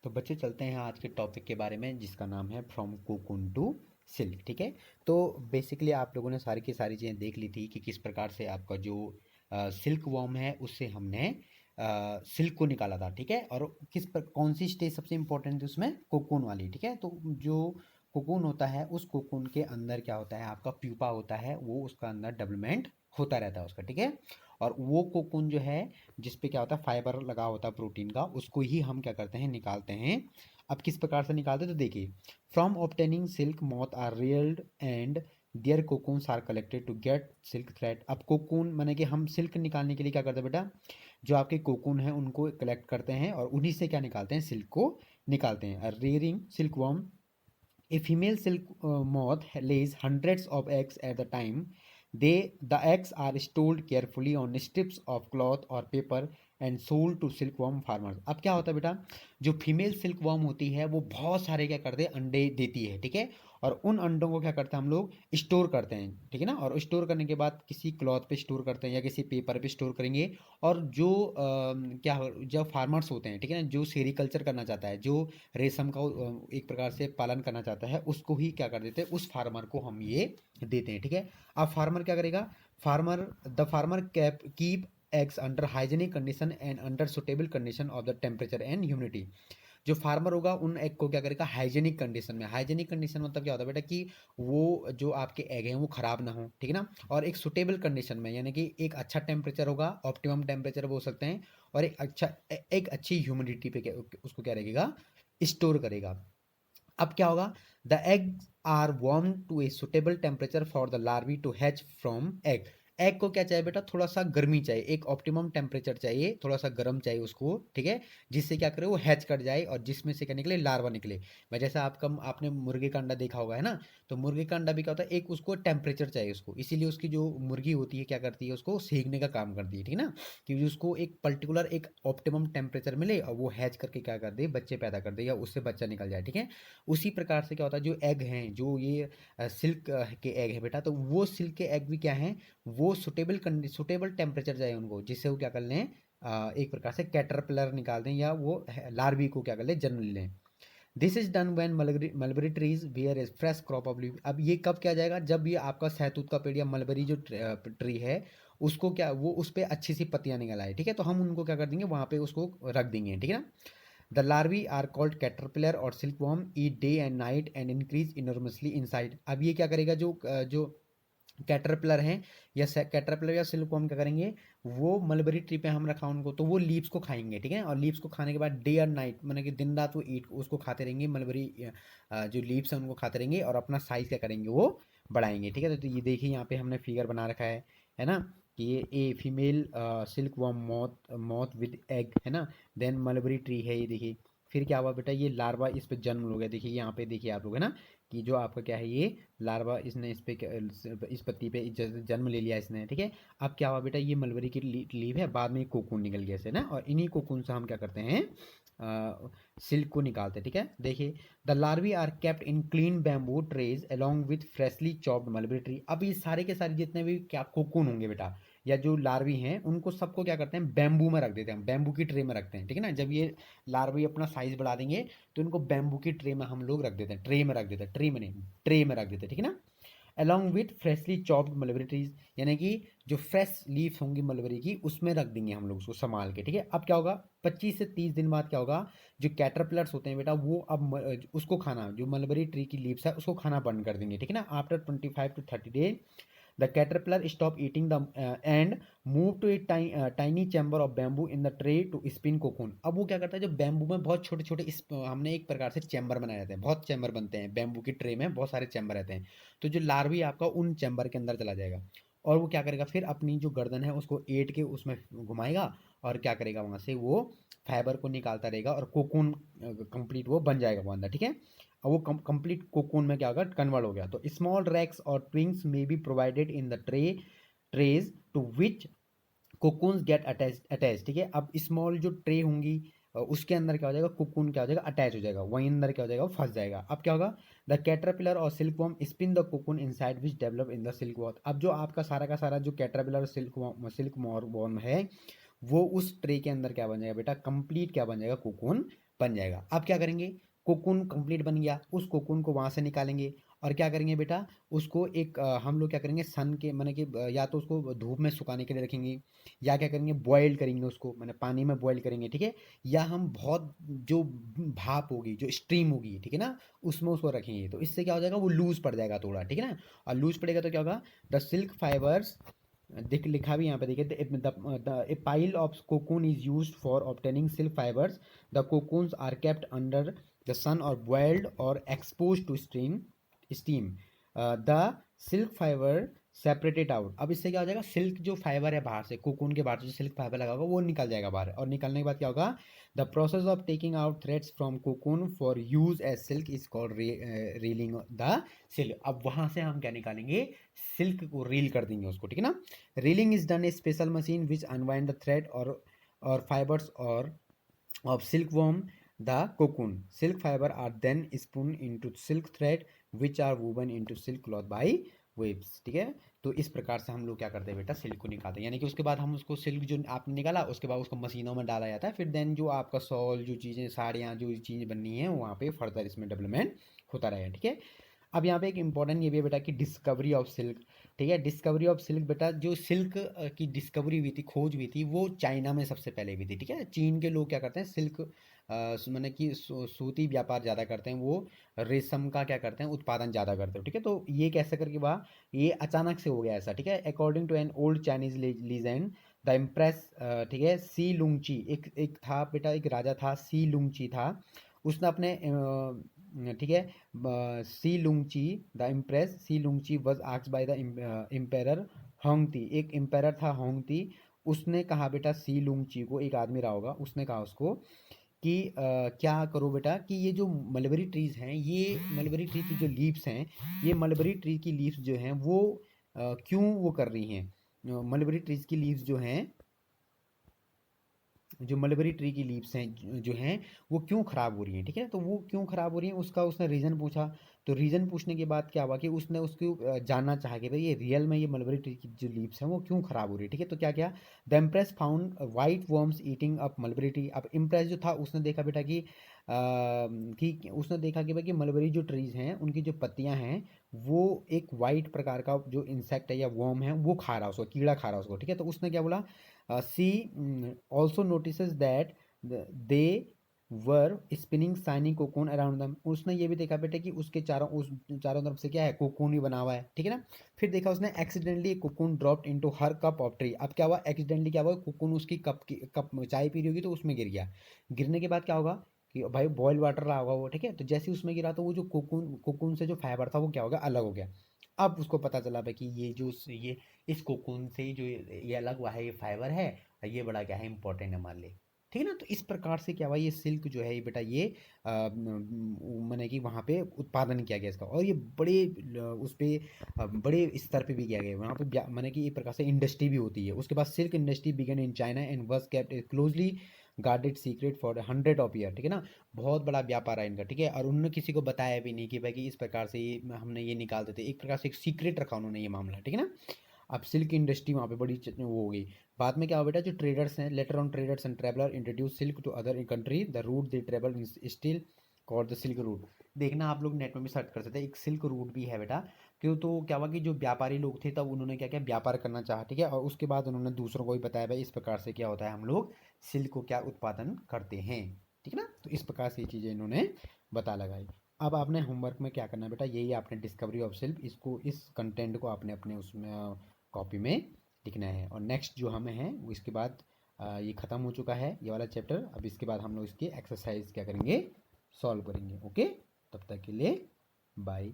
तो बच्चे चलते हैं आज के टॉपिक के बारे में जिसका नाम है फ्रॉम कोकून टू सिल्क। ठीक है। तो बेसिकली आप लोगों ने सारी की सारी चीज़ें देख ली थी कि किस प्रकार से आपका जो सिल्क वॉर्म है उससे हमने सिल्क को निकाला था। ठीक है। और कौन सी स्टेज सबसे इंपॉर्टेंट है उसमें, कोकून वाली। ठीक है। तो जो कोकून होता है उस कोकून के अंदर क्या होता है, आपका प्यूपा होता है, वो उसका अंदर डेवलपमेंट होता रहता है उसका। ठीक है। और वो कोकून जो है जिस पे क्या होता है फाइबर लगा होता है प्रोटीन का, उसको ही हम क्या करते हैं, निकालते हैं। अब किस प्रकार से निकालते हैं तो देखिए, from obtaining silk moth are reared and their cocoons are collected to get silk thread. अब कोकून माने कि हम सिल्क निकालने के लिए क्या करते हैं बेटा, जो आपके कोकून है उनको कलेक्ट करते हैं और उन्हीं से क्या निकालते हैं, सिल्क को निकालते हैं। Rearing silk worm, a female silk moth lays hundreds of eggs at the time. The eggs are stored carefully on strips of cloth or paper and sold to silkworm farmers. अब क्या होता है बेटा, जो female silk worm होती है वो बहुत सारे क्या करते हैं, अंडे देती है। ठीक है। और उन अंडों को क्या करते हैं हम लोग, स्टोर करते हैं। ठीक है ना। और स्टोर करने के बाद किसी क्लॉथ पे स्टोर करते हैं या किसी पेपर पे स्टोर करेंगे। और जो जो फार्मर्स होते हैं, ठीक है ना, जो सेरिकल्चर करना चाहता है, जो रेशम का एक प्रकार से पालन करना चाहता है, उसको ही क्या कर देते हैं, उस फार्मर को हम ये देते हैं। ठीक है। अब फार्मर क्या करेगा, farmer keep eggs under hygienic condition and under suitable condition of the temperature and humidity. जो फार्मर होगा उन एग को क्या करेगा, हाइजेनिक कंडीशन में। हाइजेनिक कंडीशन मतलब क्या होता है बेटा, कि वो जो आपके एग हैं वो खराब ना हो। ठीक है ना। और एक सुटेबल कंडीशन में, यानी कि एक अच्छा टेम्परेचर होगा, ऑप्टिमम टेम्परेचर वो हो सकते हैं। और एक अच्छी ह्यूमिडिटी पे उसको क्या रहेगा, स्टोर करेगा। अब क्या होगा, the eggs are warm to a suitable temperature for the larvae to hatch from egg. Egg को क्या चाहिए बेटा, थोड़ा सा गर्मी चाहिए, एक ऑप्टिमम टेम्परेचर चाहिए, थोड़ा सा गर्म चाहिए उसको। ठीक है। जिससे क्या करे, वो हैच कर जाए और जिसमें से क्या निकले, लार्वा निकले। मैं जैसा आपने मुर्गे का अंडा देखा होगा, है ना। तो मुर्गे का अंडा भी क्या होता है, एक उसको टेम्परेचर चाहिए उसको, इसीलिए उसकी जो मुर्गी होती है क्या करती है, उसको सेकने का काम करती है। ठीक है ना। कि उसको एक पर्टिकुलर एक ऑप्टिमम टेम्परेचर मिले और वो हैच करके क्या कर दे, बच्चे पैदा कर दे या उससे बच्चा निकल जाए। ठीक है। उसी प्रकार से क्या होता है, जो एग हैं, जो ये सिल्क के एग है बेटा, तो वो सिल्क के एग भी क्या हैं, वो सुटेबल टेम्परेचर चाहिए उनको, जिससे वो क्या कर लें, एक प्रकार से कैटरपिलर निकाल दें या वो लार्वी को क्या कर लें, जन्म लें। This is done when mulberry trees where is fresh crop of leave. अब ये कब किया जाएगा, जब ये आपका सहतूत का पेड़ या मलबरी जो ट्री है, उसको क्या, वो उस पर अच्छी सी पत्तियां निकल आए। ठीक है। तो हम उनको क्या कर देंगे, वहां पे उसको रख देंगे। ठीक है ना। The larvae are called caterpillar और silkworm, eat day and night and increase enormously in size। अब ये क्या करेगा, जो कैटरपिलर हैं या कैटरपिलर या सिल्कवर्म क्या करेंगे, वो मलबरी ट्री पे हम रखा उनको, तो वो लीव्स को खाएंगे। ठीक है। और लीव्स को खाने के बाद डे और नाइट मतलब कि दिन रात वो ईट उसको खाते रहेंगे, मलबरी जो लीव्स हैं उनको खाते रहेंगे और अपना साइज क्या करेंगे, वो बढ़ाएंगे। ठीक है। तो ये देखिए यहाँ पे हमने फिगर बना रखा है ना, कि ये a female silk worm moth moth with egg, है ना। देन मलबरी ट्री है, ये देखिए। फिर क्या हुआ बेटा, ये लार्वा इस पे जन्म हो गया। देखिए यहाँ पे देखिए आप लोग, है ना, कि जो आपका क्या है, ये लार्वा इसने इस पे इस पत्ती पे जन्म ले लिया इसने। ठीक है। अब क्या हुआ बेटा, ये मलबरी की लीव है, बाद में कोकून निकल गया से ना, और इन्हीं कोकून से हम क्या करते हैं, सिल्क को निकालते हैं। ठीक है। देखिए, the larvae are kept in clean bamboo trays along with freshly chopped mulberry tree. अब ये सारे के सारे जितने भी क्या कोकून होंगे बेटा, या जो लार्वी हैं, उनको सबको क्या करते हैं, बैम्बू में रख देते हैं, बैम्बू की ट्रे में रखते हैं। ठीक है ना। जब ये लार्वी अपना साइज बढ़ा देंगे तो इनको बैम्बू की ट्रे में हम लोग रख देते हैं, ट्रे में रख देते हैं, ट्रे में नहीं, ट्रे में रख देते हैं। ठीक है ना। Along with freshly chopped mulberry trees, यानी कि जो फ्रेश लीव्स होंगी मलबरी की, उसमें रख देंगे हम लोग उसको संभाल के। ठीक है। अब क्या होगा, 25 से 30 दिन बाद क्या होगा, जो कैटरपिलर्स होते हैं बेटा, वो अब उसको खाना, जो मलबरी ट्री की लीव्स है उसको खाना बंद कर देंगे। ठीक है ना। After 25 to 30 days the caterpillar stop eating the and move to a tiny chamber of bamboo in the tray to spin cocoon। अब वो क्या करता है, जो बैम्बू में बहुत छोटे छोटे हमने एक प्रकार से चैम्बर बनाए रहते हैं, बहुत चैम्बर बनते हैं बैम्बू की ट्रे में, बहुत सारे चैम्बर रहते हैं। तो जो लार्वी आपका उन चैम्बर के अंदर चला जाएगा और वो क्या करेगा, फिर अपनी जो गर्दन है उसको ऐंठ के उसमें घुमाएगा और क्या करेगा, वहां से वो फाइबर को निकालता रहेगा और कोकून कंप्लीट वो बन जाएगा वो अंदर। ठीक है। और वो कंप्लीट कोकून में क्या होगा, कन्वर्ट हो गया। तो स्मॉल रैक्स और ट्विंग्स में be provided in the trays to which cocoons get attach. ठीक है। अब स्मॉल जो ट्रे होंगी, उसके अंदर क्या हो जाएगा, कोकून क्या हो जाएगा, अटैच हो जाएगा, वहीं अंदर क्या हो जाएगा, वो फंस जाएगा। अब क्या होगा, द कैटरपिलर और silkworm spin the cocoon inside which develop in the silk worm. अब जो आपका सारा का सारा जो कैटरपिलर और सिल्क वॉर्म है, वो उस ट्रे के अंदर क्या बन जाएगा बेटा, कंप्लीट क्या बन जाएगा, कोकून बन जाएगा। अब क्या करेंगे, कोकून कंप्लीट बन गया, उस कोकून को वहाँ से निकालेंगे और क्या करेंगे बेटा, उसको एक हम लोग क्या करेंगे, सन के माने कि या तो उसको धूप में सुखाने के लिए रखेंगे, या क्या करेंगे, बॉयल करेंगे उसको, मैंने पानी में बॉयल करेंगे, ठीक है, या हम बहुत जो भाप होगी, जो स्ट्रीम होगी, ठीक है ना, उसमें उसको रखेंगे। तो इससे क्या हो जाएगा, वो लूज पड़ जाएगा थोड़ा, ठीक है ना। और लूज पड़ेगा तो क्या होगा, द सिल्क फाइबर्स, देख लिखा भी यहाँ पे देखिए, a pile of cocoon is used for obtaining silk fibres. The cocoons are kept under the sun और बॉइल्ड और expose to steam. The silk fibre separated out. अब इससे क्या हो जाएगा, सिल्क जो फाइबर है बाहर से, कोकून के बाहर से जो सिल्क फाइबर लगा होगा वो निकल जाएगा बाहर, और निकलने के बाद क्या होगा, the process of taking out threads from cocoon for use as silk is called reeling the silk. अब वहां से हम क्या निकालेंगे, सिल्क को रील कर देंगे उसको, ठीक है ना। Reeling is done a special machine which unwind the thread और फाइबर्स और of silkworm the cocoon. Silk fiber are then spun into silk thread which are woven into silk cloth by waves, ठीक है। तो इस प्रकार से हम लोग क्या करते हैं बेटा, सिल्क को निकालते हैं, यानी कि उसके बाद हम उसको सिल्क जो आपने निकाला उसके बाद उसको मशीनों में डाला जाता है, फिर देन जो आपका सॉल, जो चीज़ें, साड़ियाँ, जो चीज़ें बननी है वहाँ पे फर्दर इसमें डेवलपमेंट होता रहेगा, ठीक है। अब यहाँ पे एक इंपॉर्टेंट ये भी है बेटा कि डिस्कवरी ऑफ सिल्क, ठीक है। डिस्कवरी ऑफ सिल्क बेटा, जो सिल्क की डिस्कवरी हुई थी, खोज हुई थी, वो चाइना में सबसे पहले हुई थी, ठीक है। चीन के लोग क्या करते हैं, सिल्क मैंने कि सूती व्यापार ज़्यादा करते हैं, वो रेशम का क्या करते हैं, उत्पादन ज़्यादा करते हैं, ठीक है। तो ये कैसे करके वाह, ये अचानक से हो गया ऐसा, ठीक है। According to an old Chinese legend, the empress, ठीक है, सी लुंगची, एक एक था बेटा, एक राजा था, सी लुंगची था, उसने अपने ठीक है, Xi Lingshi, the empress Xi Lingshi was asked by the emperor Huangdi, एक एम्पेरर था होंगती, उसने कहा बेटा सी लुंगची को, एक आदमी रहा होगा, उसने कहा उसको कि क्या करो बेटा, कि ये जो मलबरी ट्रीज हैं, ये मलबरी ट्री की जो लीव्स हैं, ये मलबरी ट्री की लीव्स जो हैं वो क्यों वो कर रही हैं, मलबरी ट्रीज की लीव्स जो हैं, जो मलबरी ट्री की लीव्स हैं जो हैं वो क्यों ख़राब हो रही हैं, ठीक है। तो वो क्यों ख़राब हो रही हैं, उसका उसने रीज़न पूछा। तो रीज़न पूछने के बाद क्या हुआ कि उसने उसको जानना चाहा कि भाई ये रियल में ये मलबरी ट्री की जो लीव्स हैं वो क्यों ख़राब हो रही है, ठीक है। तो क्या क्या, the impress found white worms eating up mulberry tree. अब इम्प्रेस जो था उसने देखा बेटा कि उसने देखा कि भाई कि मलबरी जो ट्रीज़ हैं उनकी जो पत्तियां हैं वो एक वाइट प्रकार का जो इंसेक्ट है या वर्म है वो खा रहा है उसको, कीड़ा खा रहा है उसको, ठीक है। तो उसने क्या बोला, she also notices that they were spinning shiny cocoon around them। उसने ये भी देखा बेटे कि उसके चारों, उस चारों तरफ से क्या है, कोकून ही बना हुआ है, ठीक है ना। फिर देखा उसने accidentally cocoon dropped into her cup of tree. अब क्या हुआ, एक्सीडेंटली क्या हुआ, कोकून उसकी कप चाय पी रही होगी तो उसमें गिर गया। गिरने के बाद क्या होगा कि भाई बॉयल वाटर रहा होगा वो, ठीक है। तो जैसे ही उसमें गिरा तो वो जो कोकून कोकून से जो फाइबर था वो क्या होगा, अलग हो गया। अब उसको पता चला भाई कि ये जो ये इस कोकून से जो ये अलग हुआ है, ये फाइबर है, और ये बड़ा क्या है, इंपॉर्टेंट है मान ले, ठीक है ना। तो इस प्रकार से क्या हुआ, ये सिल्क जो है ये बेटा ये मैंने कि वहाँ पे उत्पादन किया गया इसका, और ये बड़े उस पे बड़े स्तर पे भी किया गया वहाँ पे, मैंने कि एक प्रकार से इंडस्ट्री भी होती है। उसके बाद silk industry began in China and was kept closely guarded secret for 100 of years, ठीक है ना। बहुत बड़ा व्यापार है इनका, ठीक है। और उन्होंने किसी को बताया भी नहीं कि भाई कि इस प्रकार से ये हमने ये निकालते थे, एक प्रकार से एक सीक्रेट रखा उन्होंने ये मामला, ठीक है ना। अब सिल्क इंडस्ट्री वहाँ पे बड़ी वो हो गई। बाद में क्या हुआ बेटा, जो ट्रेडर्स हैं, later on traders and traveller introduce silk to other country, the route they travel still called the silk route. देखना आप लोग नेट में भी सर्च कर सकते हैं, एक सिल्क रूट भी है बेटा। क्यों, तो क्या हुआ कि जो व्यापारी लोग थे तब उन्होंने क्या किया, व्यापार करना चाहा, ठीक है। और उसके बाद उन्होंने दूसरों को भी बताया भाई इस प्रकार से क्या होता है, हम लोग सिल्क को क्या उत्पादन करते हैं, ठीक है ना। तो इस प्रकार से ये चीज़ें इन्होंने बता लगाई। अब आपने होमवर्क में क्या करना है बेटा, यही आपने डिस्कवरी ऑफ सिल्क, इसको इस कंटेंट को आपने अपने उसमें कॉपी में लिखना है। और नेक्स्ट जो हमें है वो इसके बाद ये ख़त्म हो चुका है ये वाला चैप्टर। अब इसके बाद हम लोग इसकी एक्सरसाइज क्या करेंगे, सॉल्व करेंगे। ओके, तब तक के लिए बाय।